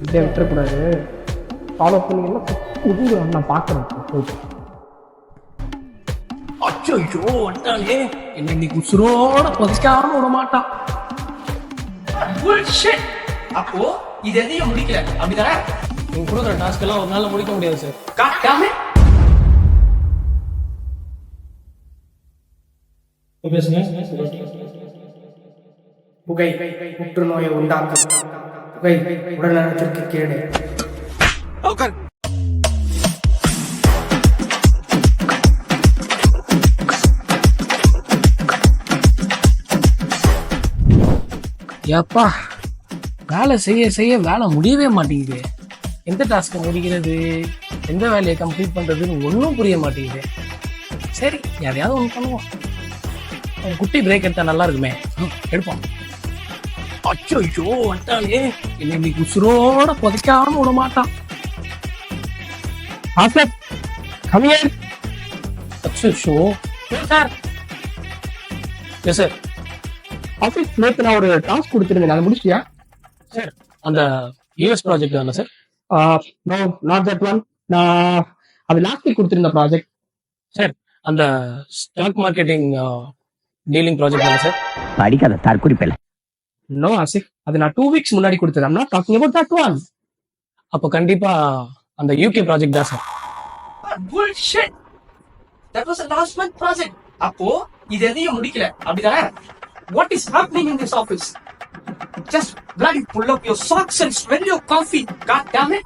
இப்படியே விட்டுறக்கூடாது. ஃபாலோ பண்ணீங்கன்னா புது நான் பார்க்குறேன். போயிட்டு அச்சோ வந்துட்டானே, என்ன இன்னைக்கு உசுரோட புதைக்காம விட மாட்டான். Bullshit. அப்போ இது எதையும் முடிக்கல அப்படிதானே? நீங்க கொடுக்குற டாஸ்க் எல்லாம் ஒரு நாள்ல முடிக்க முடியாது சார். காட்டாம புகை புற்றுநோயை உண்டாக்கும். புகை உடல்நலத்திற்கு கேடு. ஏப்பா, வேலை செய்ய செய்ய வேலை முடியவே மாட்டேங்குது. எந்த டாஸ்க்கை முடிக்கிறது, எந்த வேலையை கம்ப்ளீட் பண்றதுன்னு ஒன்றும் புரிய மாட்டேங்குது. சரி, யாரையாவது ஒன்று பண்ணுவோம். ஒரு குட்டி பிரேக் எடுத்தா நல்லா இருக்குமே. எடுப்போம். அச்சோ வந்துட்டாலே, என்ன இன்னைக்கு உசுரோட புதைக்காம விட மாட்டான். Asaf come here. அச்சோ சார். Yes sir. ஆஃபீஸ் நேற்று நான் ஒரு டாஸ்க் கொடுத்துருந்தேன், அதை முடிச்சியா? சார், அந்த யூஎஸ் ப்ராஜெக்ட் தானே sir? No, not that one. நான் அது லாஸ்ட் வீக் கொடுத்துருந்த ப்ராஜெக்ட். சார், அந்த ஸ்டாக் மார்க்கெட்டிங் டீலிங் ப்ராஜெக்ட் தானே சார்? படிக்காத தற்குறிப்பில்லை. நோ ஆசிஃப், அது நான் 2 weeks முன்னாடி கொடுத்தது. I'm not talking about that one. அப்போ கண்டிப்பா அந்த யூகே ப்ராஜெக்ட் தான் sir. Bullshit. That was a last month project. அப்போ இது எதையும் முடிக்கல அப்படிதானே? What is happening in this office? Just bloody pull up your socks and smell your coffee. God damn it.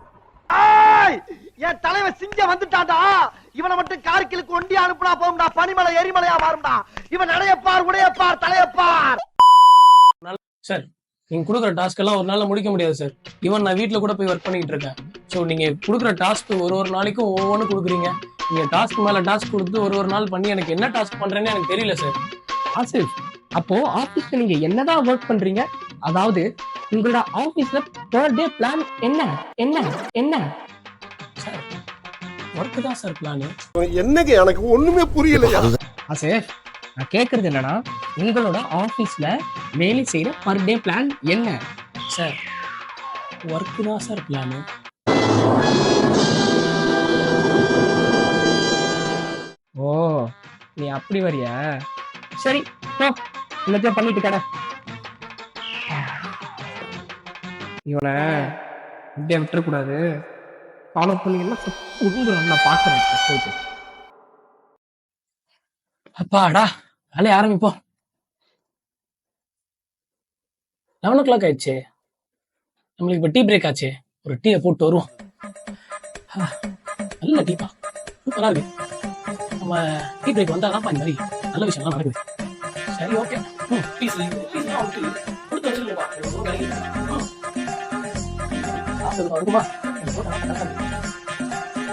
என் தலைவன் சிங்கம் வந்துட்டான்டா. இவனை மட்டும் கார்கிலுக்கு ஒண்டி அனுப்புனா போகும்டா. பனிமலை எரிமலையா மாறும்டா. இவன் நடையப்பார், உடையப்பார், தலையப்பார். சார், நீங்க கொடுக்குற டாஸ்க் எல்லாம் ஒரு நாள்ல முடிக்க முடியாது சார். ஈவன் நான் வீட்டுல கூட போய் ஒர்க் பண்ணிட்டு இருக்கேன். ஸோ நீங்க கொடுக்குற டாஸ்க் ஒரு நாளைக்கும் ஒவ்வொன்று கொடுக்குறீங்க. நீங்க டாஸ்க் மேல டாஸ்க் கொடுத்து ஒரு நாள் பண்ணி எனக்கு என்ன டாஸ்க் பண்றேன்னு எனக்கு தெரியல சார். ஆசிஃப், அப்போ ஆபீஸ்ல நீங்க என்னதான் ஒர்க் பண்றீங்க? அதாவது உங்களோட ஆபீஸ்ல பெர் டே பிளான் என்ன என்ன என்ன? சார், ஒர்க் தான் சார் பிளான். என்னங்க எனக்கு ஒண்ணுமே புரியலையா? ஆசிஃப், நான் கேக்குறது என்னன்னா, உங்களோட ஆபீஸ்ல வேலை செய்யற பர் டே பிளான் என்ன? சார், ஒர்க் தான் சார் பிளான். ஓ, நீ அப்படி வரியா? சரி, எல்லாத்தையும் பண்ணிட்டு கடை. இவனை இப்படியே விட்டுறக்கூடாது. ஃபாலோ பண்ணீங்கன்னா நான் பார்க்குறேன். போயிட்டு அப்பாடா, வேலையை ஆரம்பிப்போம். 11 o'clock ஆயிடுச்சு. நம்மளுக்கு இப்போ டீ பிரேக் ஆச்சு. ஒரு டீயை போட்டு வருவோம். நல்ல டீப்பா, சூப்பரா இருக்கு. நம்ம டீ பிரேக் வந்தாதான் இந்த மாதிரி நல்ல விஷயம்லாம் நடக்குது. சரி, ஓகே. ப்ளீஸ் கொடுத்து வச்சுருப்பா.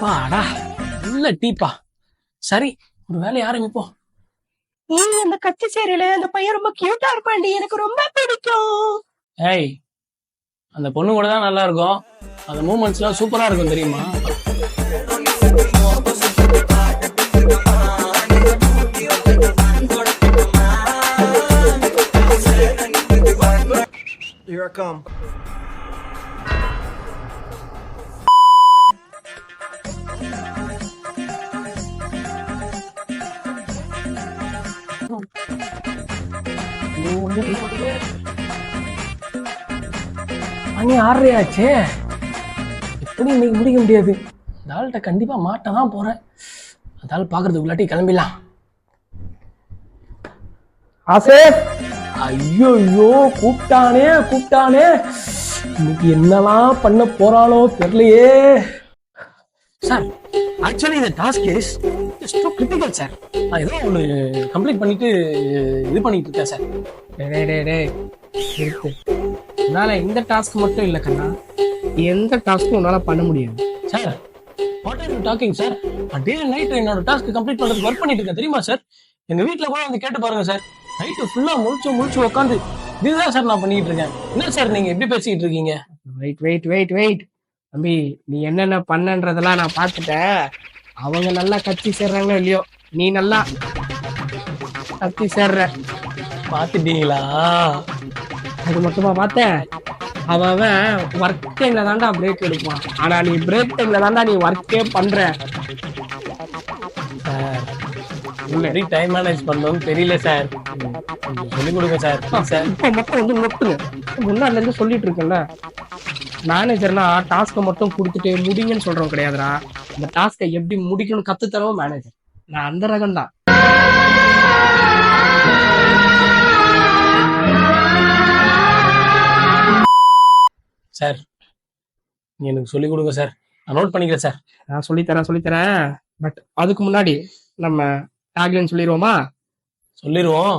பாடா, நல்ல டீப்பா. சரி, ஒரு வேலையை ஆரம்பிப்போம். அந்த கட்சி சேரியில அந்த பையன் ரொம்ப கியூட்டா இருப்பாண்டி, எனக்கு ரொம்ப பிடிக்கும். ஏய், அந்த பொண்ணு கூட தான் நல்லா இருக்கும். அந்த மூமெண்ட்ஸ்லாம் சூப்பரா இருக்கும் தெரியுமா? Here I come. மணி 6:30 ஆச்சு. எப்படி இன்னைக்கு முடிக்க முடியாது. அந்த ஆள்கிட்ட கண்டிப்பா மாட்ட தான் போறேன். அந்த ஆள் பாக்குறதுக்குள்ளாட்டி கிளம்பிடலாம். ஆசிஃப், ஐயோ கூப்பிட்டானே. இன்னைக்கு என்னெல்லாம் பண்ண போறானோ தெரியலையே. சார், ஆக்சுவலி இந்த task is too critical sir. நான் ஏதோ ஒன்று கம்ப்ளீட் பண்ணிட்டு இது பண்ணிட்டு இருக்கேன் சார். இருக்கு. உன்னால இந்த டாஸ்க் மட்டும் இல்லை கண்ணா, எந்த டாஸ்க்கும் உன்னால பண்ண முடியாது. Sir, what are you talking sir? Day and night என்னோட டாஸ்க் கம்ப்ளீட் பண்றதுக்கு ஒர்க் பண்ணிட்டு இருக்கேன் தெரியுமா சார்? எங்க வீட்டுல கூட வந்து கேட்டு பாருங்க சார். நைட்டு ஃபுல்லா முழிச்சு உட்காந்து இதுதான் சார் நான் பண்ணிட்டு இருக்கேன். என்ன சார் நீங்க எப்படி பேசிட்டு இருக்கீங்க? வெயிட் தம்பி, நீ என்னென்ன பண்ணன்றதெல்லாம் நான் பார்த்துட்டேன். அவங்க நல்லா கட்சி சேர்றாங்களோ இல்லையோ, நீ நல்லா கட்சி சேர்ற. பாத்துட்டீங்களா? அது மட்டுமா பார்த்தேன்? அவன் ஒர்க் டைம்ல தான்டா பிரேக் எடுப்பான். ஆனா நீ பிரேக் டைம்ல தான்டா நீ ஒர்க்கே பண்ற. சார் எப்படி டைம் மேனேஜ் பண்ணணும்னு தெரியல சார். கொஞ்சம் சொல்லிக் கொடுங்க சார். சார் இப்ப மட்டும் வந்து நொட்டுங்க. முன்னாடில இருந்து சொல்லிட்டு இருக்கேன்ல, மேனேஜர்னா டாஸ்க்கை மட்டும் கொடுத்துட்டு முடிங்கன்னு சொல்றவங்க கிடையாதுடா. இந்த டாஸ்க்கை எப்படி முடிக்கணும் கத்துத்தரவும் மேனேஜர். நான் அந்த ரகம் தான். சார் நீ எனக்கு சொல்லிக் கொடுங்க சார். நான் நோட் பண்ணிக்கிறேன் சார். நான் சொல்லித்தரேன். பட் அதுக்கு முன்னாடி நம்ம டேக்லைன் சொல்லிடுவோமா? சொல்லிடுவோம்.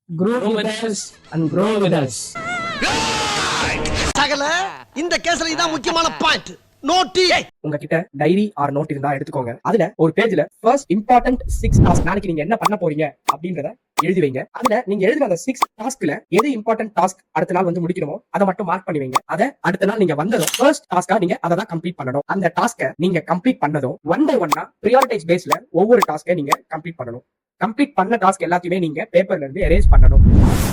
Grow with us and grow with us. சகல இந்த கேஸ்ல இதான் முக்கியமான பாயிண்ட். நோட்டி உங்ககிட்ட டைரி ஆர் நோட் இருந்தா எடுத்துக்கோங்க. அதுல ஒரு பேஜ்ல ஃபர்ஸ்ட் இம்பார்ட்டன்ட் 6 டாஸ்க் நாளைக்கு நீங்க என்ன பண்ண போறீங்க அப்படின்றத எழுதி வைங்க. அதுல நீங்க எழுதுற அந்த 6 டாஸ்க்ல எது இம்பார்ட்டன்ட் டாஸ்க் அடுத்த நாள் வந்து முடிக்கணுமோ அதை மட்டும் மார்க் பண்ணி வைங்க. அதை அடுத்த நாள் நீங்க வந்ததும் ஃபர்ஸ்ட் டாஸ்கா நீங்க அதை தான் கம்ப்ளீட் பண்ணணும். அந்த டாஸ்க்கை நீங்க கம்ப்ளீட் பண்ணதும் ஒன் பை ஒன்னா பிரியாரிட்டைஸ் பேஸ்ல ஒவ்வொரு டாஸ்க்கை நீங்க கம்ப்ளீட் பண்ணணும். கம்ப்ளீட் பண்ண டாஸ்க் எல்லாத்தையுமே நீங்க பேப்பர்ல இருந்து எரேஸ் பண்ணணும்.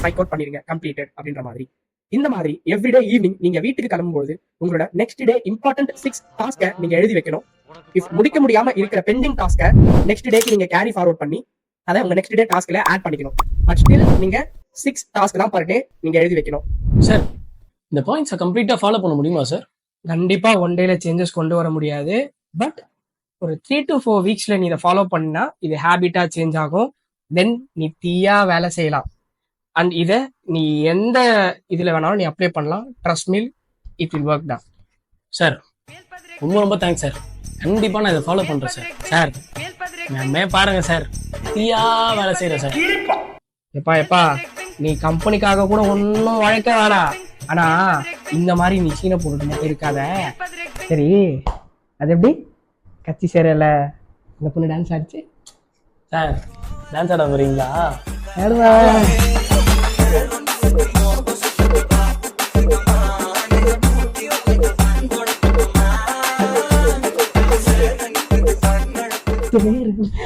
ரைட் அவுட் பண்ணிருங்க கம்ப்ளீட்டட் அப்படின்ற மாதிரி. இந்த மாதிரி எவ்ரிடே ஈவினிங் நீங்க வீட்டுக்கு கிளம்பும்போது உங்களோட நெக்ஸ்ட் டே இம்பார்ட்டன்ட் 6 டாஸ்க்கை நீங்க எழுதி வைக்கணும். இஃப் முடிக்க முடியாம இருக்கிற பெண்டிங் டாஸ்க்கை நெக்ஸ்ட் டேக்கு நீங்க கேரி ஃபார்வர்ட் பண்ணி அதை உங்க நெக்ஸ்ட் டே டாஸ்க்ல ஆட் பண்ணிக்கணும். பட் ஸ்டில் நீங்க 6 டாஸ்க் தான் பர் டே நீங்க எழுதி வைக்கணும். சார் இந்த பாயிண்ட்ஸை கம்ப்ளீட்டா ஃபாலோ பண்ண முடியுமா சார்? கண்டிப்பா ஒன் டேல சேஞ்சஸ் கொண்டு வர முடியாது. பட் ஒரு 3 to 4 வீக்ஸ்ல நீ இதை ஃபாலோ பண்ணா இது ஹேபிட்டா சேஞ்ச் ஆகும். தென் நீ தீயா வேலை செய்யலாம். அண்ட் இதை நீ எந்த இதுல வேணாலும் நீ அப்ளை பண்ணலாம். Trust me, it will work தான். சார் ரொம்ப ரொம்ப தேங்க்ஸ் சார். கண்டிப்பா நான் இதை ஃபாலோ பண்றேன் சார். சார் நான் பாருங்க சார், தீயா வேலை செய்யறேன் சார். எப்பா நீ கம்பெனிக்காக கூட ஒன்னும் உழைக்க வேணாம். ஆனா இந்த மாதிரி நீ சீனை போட்டுட்டு மட்டும் இருக்காத. சரி, அது எப்படி கட்சி சேரல இந்த பொண்ணு டான்ஸ் ஆடிச்சு? சார் டான்ஸ் ஆட வரீங்களா?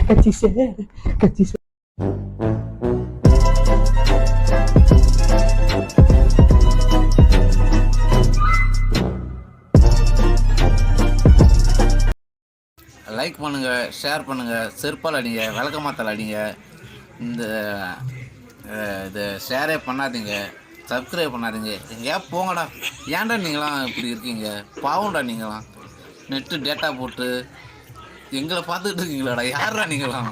கட்சி சேர். லைக் பண்ணுங்க, ஷேர் பண்ணுங்க, செருப்பால் அடிங்க, விளக்கமாத்தால் அடிங்க. இந்த இது ஷேரே பண்ணாதீங்க, சப்ஸ்கிரைப் பண்ணாதீங்க. எங்கேயா போங்கடா. ஏன்டா நீங்களாம் இப்படி இருக்கீங்க? பாவம்டா நீங்களாம். நெட்டு டேட்டா போட்டு எங்களை பார்த்துக்கிட்டு இருக்கீங்களாடா. யாரா நீங்களாம்?